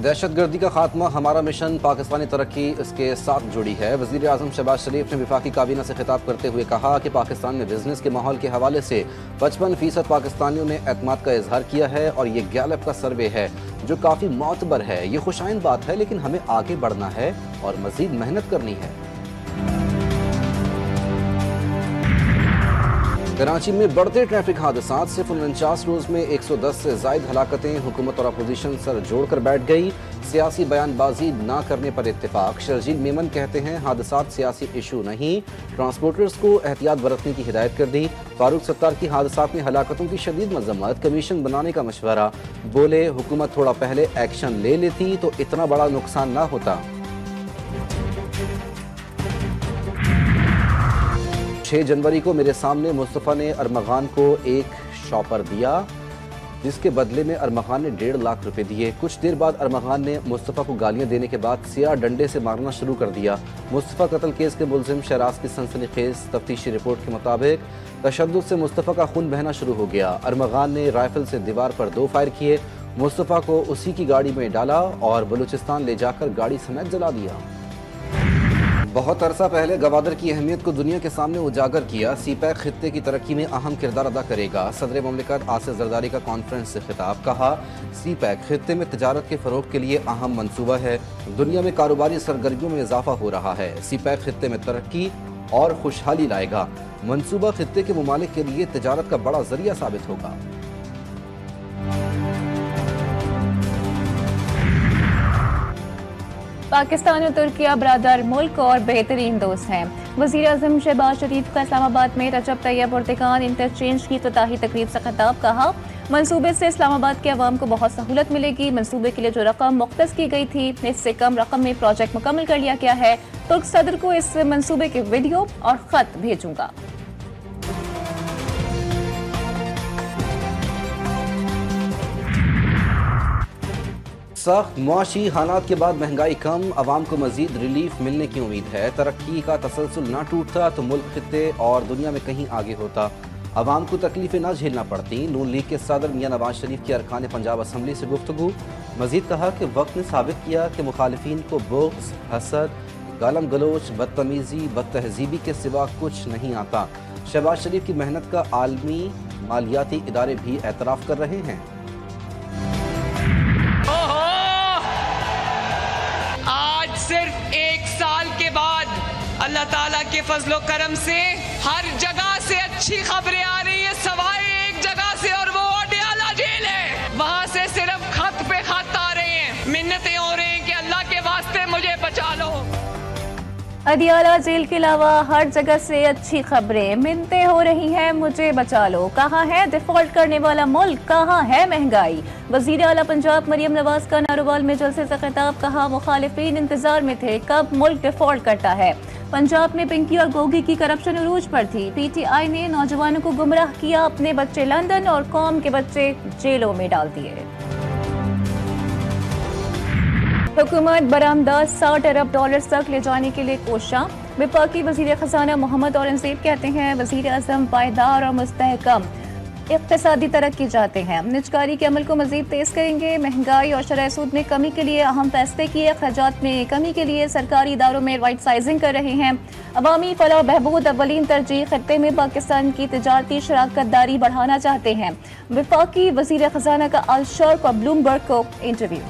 दहशतगर्दी का खात्मा हमारा मिशन, पाकिस्तानी तरक्की इसके साथ जुड़ी है। वज़ीर आज़म शहबाज शरीफ ने वफाकी काबीना से खिताब करते हुए कहा कि पाकिस्तान में बिजनेस के माहौल के हवाले से 55% पाकिस्तानियों ने एतमाद का इजहार किया है और ये गैलप का सर्वे है जो काफ़ी मोतबर है। ये खुशाइन बात है, लेकिन हमें आगे बढ़ना है और मज़ीद मेहनत करनी है। कराची में बढ़ते ट्रैफिक हादसात, सिर्फ 49 रोज में 110 से जायद हलाकतें। हुकूमत और अपोजिशन सर जोड़कर बैठ गई, सियासी बयानबाजी ना करने पर इत्तेफाक। शर्जील मेमन कहते हैं हादसात सियासी इशू नहीं, ट्रांसपोर्टर्स को एहतियात बरतने की हिदायत कर दी। फारूक सत्तार की हादसात में हलाकतों की शदीद मजम्मत, कमीशन बनाने का मशवरा। बोले हुकूमत थोड़ा पहले एक्शन ले लेती तो इतना बड़ा नुकसान ना होता। 6 जनवरी को मेरे सामने मुस्तफ़ा ने अरमगान को एक शॉपर दिया, जिसके बदले में अरमगान ने 1.5 लाख रुपए दिए। कुछ देर बाद अरमगान ने मुस्तफ़ा को गालियां देने के बाद सियाह डंडे से मारना शुरू कर दिया। मुस्तफ़ा कत्ल केस के मुलजिम शहराज की सनसनीखेज तफ्तीशी रिपोर्ट के मुताबिक तशद्दुद से मुस्तफ़ा का खून बहना शुरू हो गया। अरमगान ने राइफल से दीवार पर 2 फायर किए, मुस्तफ़ा को उसी की गाड़ी में डाला और बलूचिस्तान ले जाकर गाड़ी समेत जला दिया। बहुत अरसा पहले गवादर की अहमियत को दुनिया के सामने उजागर किया। सीपैक खित्ते की तरक्की में अहम किरदार अदा करेगा। सदर ममलिकत आसिफ जरदारी का कॉन्फ्रेंस से खिताब, कहा सीपैक खित्ते में तजारत के फ़रोग के लिए अहम मनसूबा है। दुनिया में कारोबारी सरगर्मियों में इजाफा हो रहा है। सीपैक खित्ते में तरक्की और खुशहाली लाएगा। मनसूबा खित्ते के ममालिक के लिए तजारत का बड़ा जरिया साबित होगा। पाकिस्तान और तुर्किया बरादर मुल्क और बेहतरीन दोस्त हैं। वज़ीर आज़म शहबाज शरीफ का इस्लामाबाद में रजब तैयब एर्दोगान इंटरचेंज की इफ्तिताही तकरीब से खिताब, कहा मंसूबे से इस्लामाबाद के अवाम को बहुत सहूलत मिलेगी। मंसूबे के लिए जो रकम मुख्तस की गई थी, इससे कम रकम में प्रोजेक्ट मुकम्मल कर लिया गया है। तुर्क सदर को इस मंसूबे के वीडियो और खत भेजूंगा। सख्त मुआशी हालात के बाद महंगाई कम, आवाम को मजीद रिलीफ मिलने की उम्मीद है। तरक्की का तसलसल ना टूटता तो मुल्क खित्ते और दुनिया में कहीं आगे होता, आवाम को तकलीफें ना झेलना पड़ती। नून लीग के सदर मियां नवाज शरीफ की अरकान पंजाब असम्बली से गुफ्तगू। मजीद कहा कि वक्त ने साबित किया कि मुखालिफिन को बुग़्ज़, हसद, गालम गलोच, बदतमीज़ी, बदतहजीबी के सिवा कुछ नहीं आता। शहबाज शरीफ की मेहनत का आलमी मालियाती इदारे भी एतराफ़ कर रहे हैं। सिर्फ 1 साल के बाद अल्लाह ताला के फजलो करम से हर जगह से अच्छी खबरें आ रही है, सवाए एक जगह से, और वो अडयाला जेल है। वहां से सिर्फ खत पे खत आ रहे हैं, मिन्नतें हो रही हैं कि अल्लाह के वास्ते मुझे बचा लो। अडियाला जेल के अलावा हर जगह से अच्छी खबरें, मिन्नतें हो रही हैं, मुझे बचा लो। कहाँ है डिफॉल्ट करने वाला मुल्क, कहाँ है महंगाई। वजीर आला पंजाब मरियम नवाज का नारोवाल में जलसे से खिताब, कहा मुखालिफिन इंतजार में थे कब मुल्क डिफॉल्ट करता है। पंजाब में पिंकी और गोगी की करप्शन उरूज पर थी। PTI ने नौजवानों को गुमराह किया, अपने बच्चे लंदन और कौम के बच्चे जेलों में डाल दिए। हुकूमत बरामदात $60 अरब तक ले जाने के लिए कोशां। वफाकी वजीर खजाना मोहम्मद औरंगजेब कहते हैं वजीर आज़म पायदार और मुस्तहकम इक़्तिसादी तरक्की चाहते हैं। निजकारी के अमल को मजीद तेज़ करेंगे। महंगाई और शरह सूद में कमी के लिए अहम फैसले किए। अखराजात में कमी के लिए सरकारी इदारों में राइट साइजिंग कर रहे हैं। अवामी फलाह बहबूद अव्वलीन तरजीह, खत्ते में पाकिस्तान की तजारती शराकत दारी बढ़ाना चाहते हैं। वफाकी वजीर खजाना का अल शर्क और ब्लूमबर्ग को interview.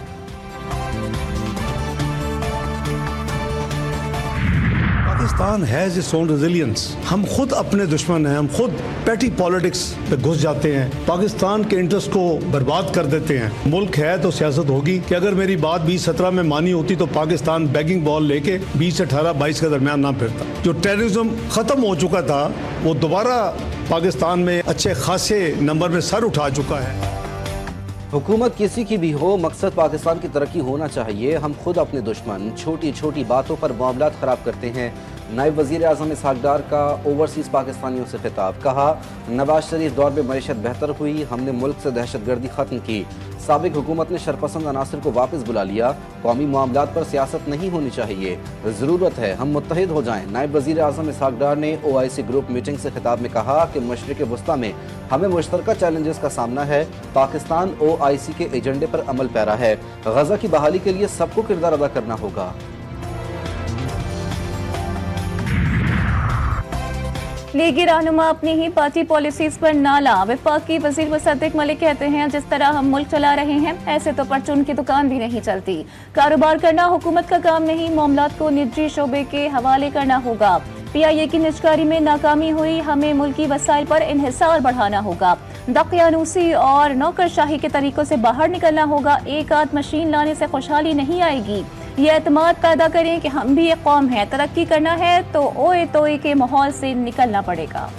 Pakistan has its own resilience. हम खुद अपने दुश्मन हैं, हम खुद पैटी पॉलिटिक्स पे घुस जाते हैं, पाकिस्तान के इंटरेस्ट को बर्बाद कर देते हैं। मुल्क है तो सियासत होगी कि अगर मेरी बात 2017 में मानी होती तो पाकिस्तान बैगिंग बॉल लेके 2018-22 के दरमियान ना फिरता। जो टेररिज्म खत्म हो चुका था वो दोबारा पाकिस्तान में अच्छे खासे नंबर में सर उठा चुका है। हुकूमत किसी की भी हो, मकसद पाकिस्तान की तरक्की होना चाहिए। हम खुद अपने दुश्मन, छोटी छोटी बातों पर मामलात खराब करते हैं। नायब वज़ीर आज़म इसहाक डार का ओवरसीज़ पाकिस्तानियों से खिताब। कहा, नवाज शरीफ दौर में मईशत बेहतर हुई, हमने मुल्क से दहशतगर्दी ख़त्म की। साबिक हुकूमत ने शरपसंद अनासर को वापस बुला लिया। कौमी मामलात पर सियासत नहीं होनी चाहिए, ज़रूरत है हम मुत्तहिद हो जाएं। नायब वज़ीर आज़म इसहाक डार ने OIC ग्रुप मीटिंग से खिताब में कहा कि मशरिक़ वस्ता में हमें मुश्तरका चैलेंजेस का सामना है। पाकिस्तान OIC के एजेंडे पर अमल पैरा है। गजा की बहाली के लिए सबको किरदार अदा करना होगा। लीगी रहनुमा अपनी ही पार्टी पॉलिसीज पर नाला। वफाकी वजीर मुसद्दिक मलिक कहते हैं, जिस तरह हम मुल्क चला रहे हैं ऐसे तो परचून की दुकान भी नहीं चलती। कारोबार करना हुकूमत का काम नहीं, मामलात को निजी शोबे के हवाले करना होगा। PIA की निजकारी में नाकामी हुई, हमें मुल्की वसाइल पर इन्हिसार बढ़ाना होगा। दकियानूसी और नौकरशाही के तरीकों से बाहर निकलना होगा। एक आध मशीन लाने से खुशहाली नहीं आएगी। ये एतमाद पैदा करें कि हम भी एक कौम है, तरक्की करना है तो ओए तोए के माहौल से निकलना पड़ेगा।